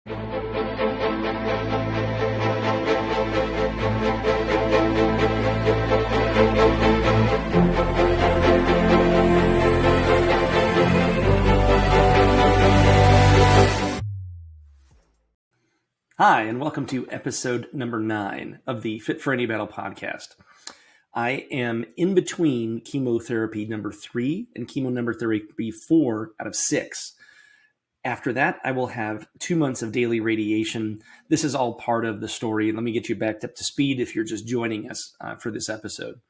Hi, and welcome to episode number 9 of the Fit for Any Battle podcast. I am in between chemotherapy number 3 and chemo number 4 out of 6. After that, I will have 2 months of daily radiation. This is all part of the story. Let me get you back up to speed if you're just joining us for this episode.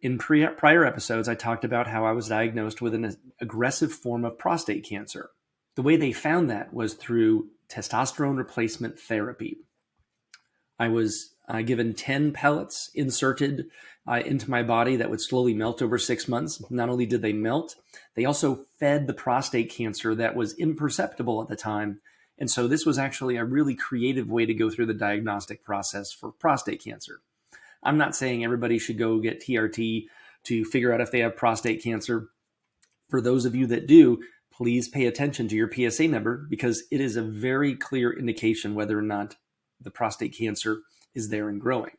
In prior episodes, I talked about how I was diagnosed with an aggressive form of prostate cancer. The way they found that was through testosterone replacement therapy. I was given 10 pellets inserted into my body that would slowly melt over 6 months. Not only did they melt, they also fed the prostate cancer that was imperceptible at the time. And so this was actually a really creative way to go through the diagnostic process for prostate cancer. I'm not saying everybody should go get TRT to figure out if they have prostate cancer. For those of you that do, please pay attention to your PSA number because it is a very clear indication whether or not the prostate cancer is there and growing.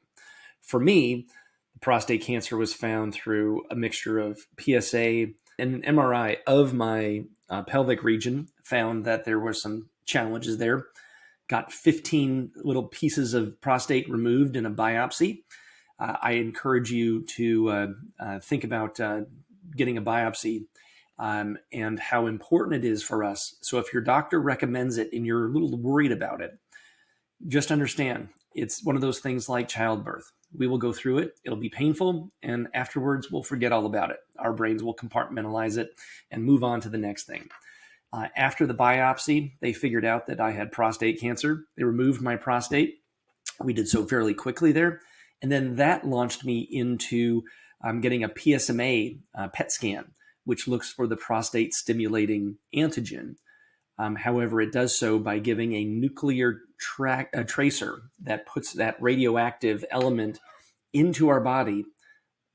For me, the prostate cancer was found through a mixture of PSA and an MRI of my pelvic region, found that there were some challenges there. Got 15 little pieces of prostate removed in a biopsy. I encourage you to think about getting a biopsy and how important it is for us. So if your doctor recommends it and you're a little worried about it, just understand it's one of those things like childbirth. We will go through it. It'll be painful. And afterwards, we'll forget all about it. Our brains will compartmentalize it and move on to the next thing. After the biopsy, they figured out that I had prostate cancer. They removed my prostate. We did so fairly quickly there. And then that launched me into getting a PSMA PET scan, which looks for the prostate stimulating antigen. However, it does so by giving a nuclear tracer that puts that radioactive element into our body.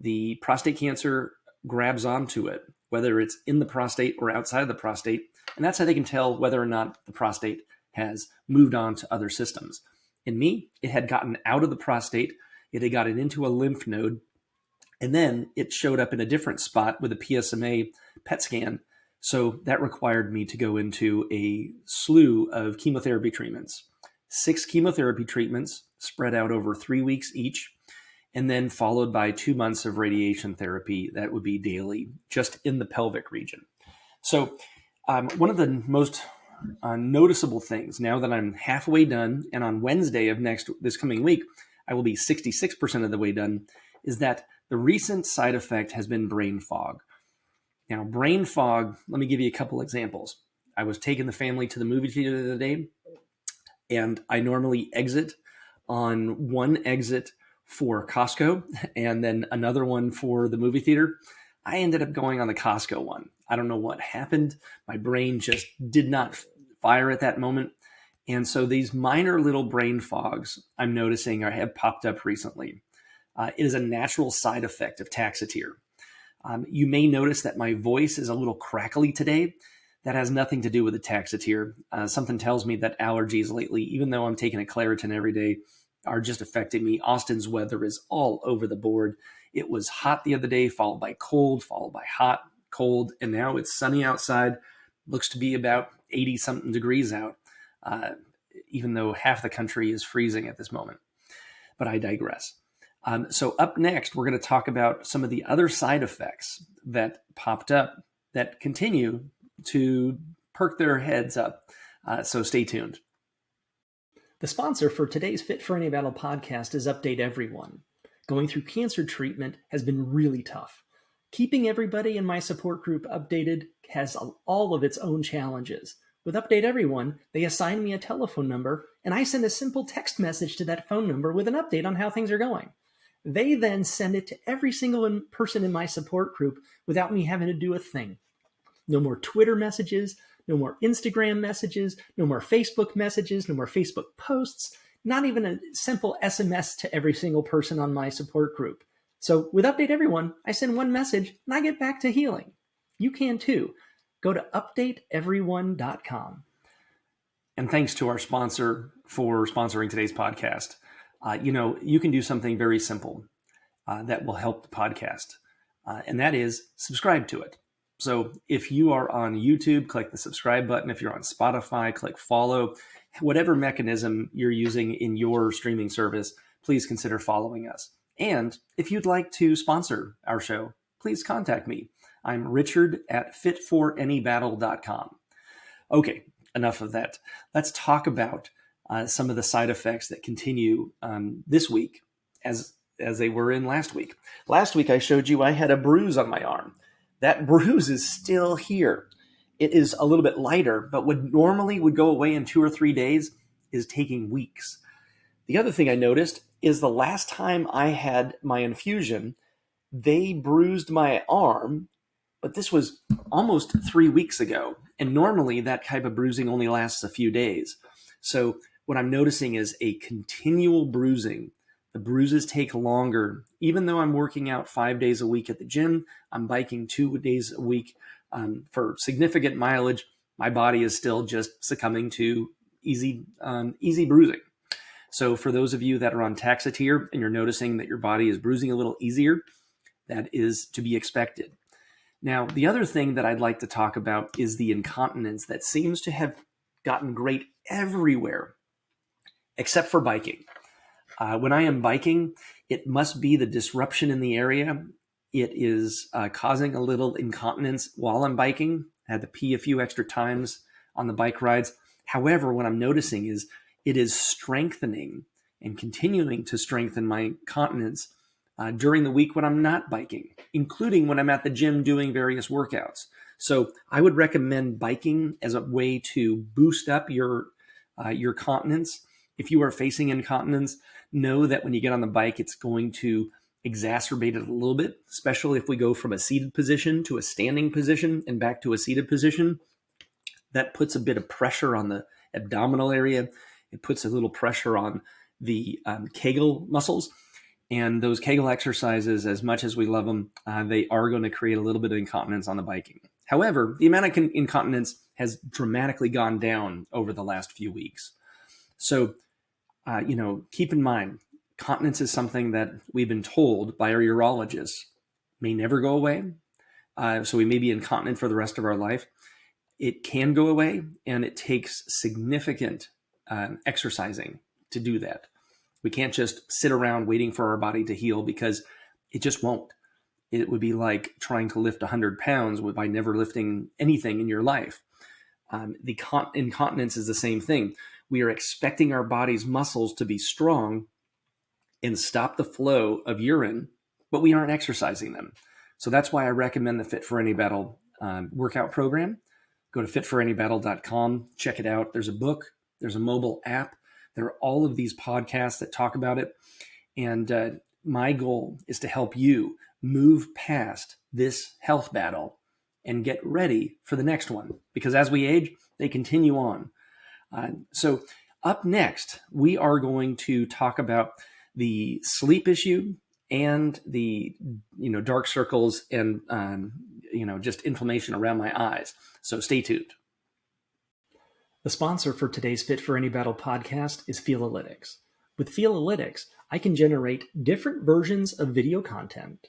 The prostate cancer grabs onto it, whether it's in the prostate or outside of the prostate. And that's how they can tell whether or not the prostate has moved on to other systems. In me, it had gotten out of the prostate. It had gotten into a lymph node. And then it showed up in a different spot with a PSMA PET scan. So that required me to go into a slew of chemotherapy treatments, 6 chemotherapy treatments spread out over 3 weeks each, and then followed by 2 months of radiation therapy that would be daily, just in the pelvic region. So one of the most noticeable things now that I'm halfway done, and on Wednesday of this coming week, I will be 66% of the way done, is that the recent side effect has been brain fog. Now, brain fog, let me give you a couple examples. I was taking the family to the movie theater the other day, and I normally exit on one exit for Costco and then another one for the movie theater. I ended up going on the Costco one. I don't know what happened. My brain just did not fire at that moment. And so these minor little brain fogs I'm noticing have popped up recently. It is a natural side effect of Taxotere. You may notice that my voice is a little crackly today. That has nothing to do with the Taxotere. Something tells me that allergies lately, even though I'm taking a Claritin every day, are just affecting me. Austin's weather is all over the board. It was hot the other day, followed by cold, followed by hot, cold, and now it's sunny outside. Looks to be about 80-something degrees out, even though half the country is freezing at this moment. But I digress. So up next, we're going to talk about some of the other side effects that popped up that continue to perk their heads up. So stay tuned. The sponsor for today's Fit for Any Battle podcast is Update Everyone. Going through cancer treatment has been really tough. Keeping everybody in my support group updated has all of its own challenges. With Update Everyone, they assign me a telephone number, and I send a simple text message to that phone number with an update on how things are going. They then send it to every single person in my support group without me having to do a thing. No more Twitter messages, no more Instagram messages, no more Facebook messages, no more Facebook posts, not even a simple SMS to every single person on my support group. So with Update Everyone, I send one message and I get back to healing. You can too. Go to updateeveryone.com. And thanks to our sponsor for sponsoring today's podcast. You can do something very simple that will help the podcast, and that is subscribe to it. So if you are on YouTube, click the subscribe button. If you're on Spotify, click follow. Whatever mechanism you're using in your streaming service, please consider following us. And if you'd like to sponsor our show, please contact me. I'm Richard at fitforanybattle.com. Okay, enough of that. Let's talk about some of the side effects that continue this week as they were in last week. Last week, I showed you I had a bruise on my arm. That bruise is still here. It is a little bit lighter, but what normally would go away in 2 or 3 days is taking weeks. The other thing I noticed is the last time I had my infusion, they bruised my arm, but this was almost 3 weeks ago. And normally that type of bruising only lasts a few days. So what I'm noticing is a continual bruising. The bruises take longer. Even though I'm working out 5 days a week at the gym, I'm biking 2 days a week for significant mileage, my body is still just succumbing to easy bruising. So for those of you that are on Taxotere and you're noticing that your body is bruising a little easier, that is to be expected. Now, the other thing that I'd like to talk about is the incontinence that seems to have gotten great everywhere, except for biking. When I am biking, it must be the disruption in the area. It is causing a little incontinence while I'm biking. I had to pee a few extra times on the bike rides. However, what I'm noticing is it is strengthening and continuing to strengthen my continence during the week when I'm not biking, including when I'm at the gym doing various workouts. So I would recommend biking as a way to boost up your continence. If you are facing incontinence, know that when you get on the bike, it's going to exacerbate it a little bit, especially if we go from a seated position to a standing position and back to a seated position. That puts a bit of pressure on the abdominal area. It puts a little pressure on the Kegel muscles. And those Kegel exercises, as much as we love them, they are going to create a little bit of incontinence on the biking. However, the amount of incontinence has dramatically gone down over the last few weeks. So, keep in mind, continence is something that we've been told by our urologists may never go away. So we may be incontinent for the rest of our life. It can go away, and it takes significant exercising to do that. We can't just sit around waiting for our body to heal because it just won't. It would be like trying to lift 100 pounds by never lifting anything in your life. The incontinence is the same thing. We are expecting our body's muscles to be strong and stop the flow of urine, but we aren't exercising them. So that's why I recommend the Fit for Any Battle workout program. Go to fitforanybattle.com, check it out. There's a book, there's a mobile app. There are all of these podcasts that talk about it. And my goal is to help you move past this health battle and get ready for the next one. Because as we age, they continue on. So up next, we are going to talk about the sleep issue and the dark circles and just inflammation around my eyes. So stay tuned. The sponsor for today's Fit for Any Battle podcast is Feelalytics. With Feelalytics, I can generate different versions of video content,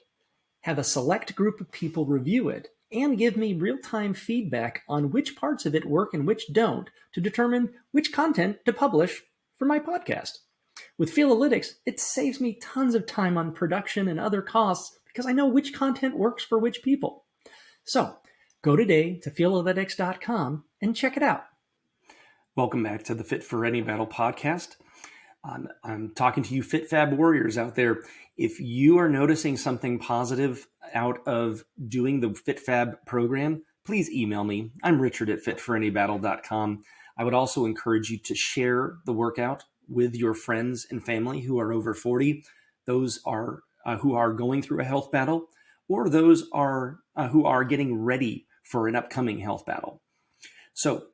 have a select group of people review it, and give me real-time feedback on which parts of it work and which don't to determine which content to publish for my podcast. With Feelalytics, it saves me tons of time on production and other costs because I know which content works for which people. So, go today to Feelalytics.com and check it out. Welcome back to the Fit for Any Battle podcast. I'm talking to you FitFab warriors out there. If you are noticing something positive out of doing the FitFab program, please email me. I'm Richard at fitforanybattle.com. I would also encourage you to share the workout with your friends and family who are over 40, those are who are going through a health battle, or those are who are getting ready for an upcoming health battle. So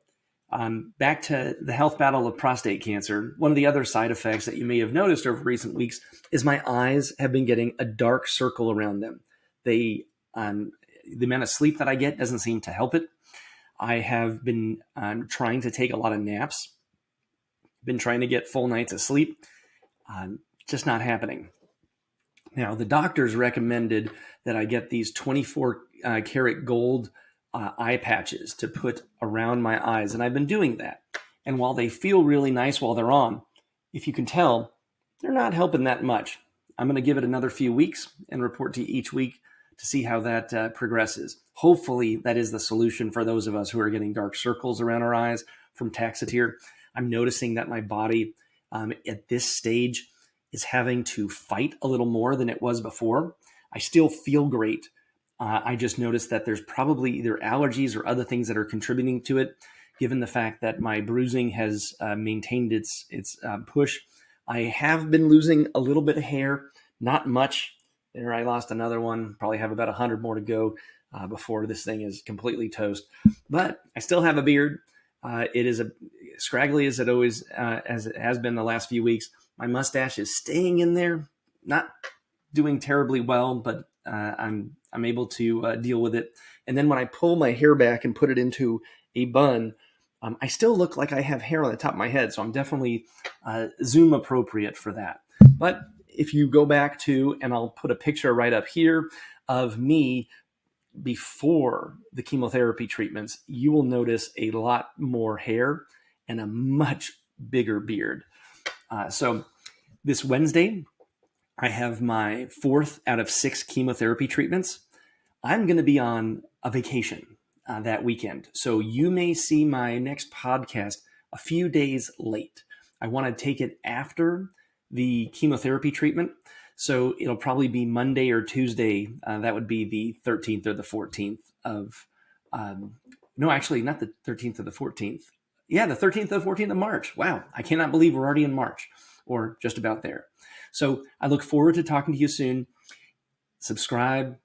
back to the health battle of prostate cancer. One of the other side effects that you may have noticed over recent weeks is my eyes have been getting a dark circle around them. The amount of sleep that I get doesn't seem to help it. I have been trying to take a lot of naps been trying to get full nights of sleep. Just not happening. Now, the doctors recommended that I get these 24 karat gold eye patches to put around my eyes, and I've been doing that. And while they feel really nice while they're on, if you can tell, they're not helping that much. I'm going to give it another few weeks and report to you each week to see how that progresses. Hopefully, that is the solution for those of us who are getting dark circles around our eyes from Taxotere. I'm noticing that my body at this stage is having to fight a little more than it was before. I still feel great. I just noticed that there's probably either allergies or other things that are contributing to it, given the fact that my bruising has maintained its push. I have been losing a little bit of hair, not much. There, I lost another one, probably have about 100 more to go before this thing is completely toast. But I still have a beard. It is scraggly as it always as it has been the last few weeks. My mustache is staying in there, not doing terribly well, but I'm able to deal with it. And then when I pull my hair back and put it into a bun, I still look like I have hair on the top of my head. So I'm definitely Zoom appropriate for that. But if you go back to, and I'll put a picture right up here of me before the chemotherapy treatments, you will notice a lot more hair and a much bigger beard. So this Wednesday, I have my 4th out of 6 chemotherapy treatments. I'm going to be on a vacation that weekend. So you may see my next podcast a few days late. I want to take it after the chemotherapy treatment. So it'll probably be Monday or Tuesday. That would be the 13th or the 14th of, no, actually not the 13th or the 14th. Yeah, the 13th or 14th of March. Wow, I cannot believe we're already in March, or just about there. So I look forward to talking to you soon. Subscribe,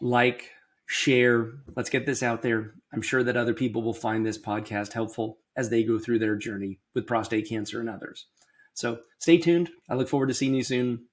like, share. Let's get this out there. I'm sure that other people will find this podcast helpful as they go through their journey with prostate cancer and others. So stay tuned. I look forward to seeing you soon.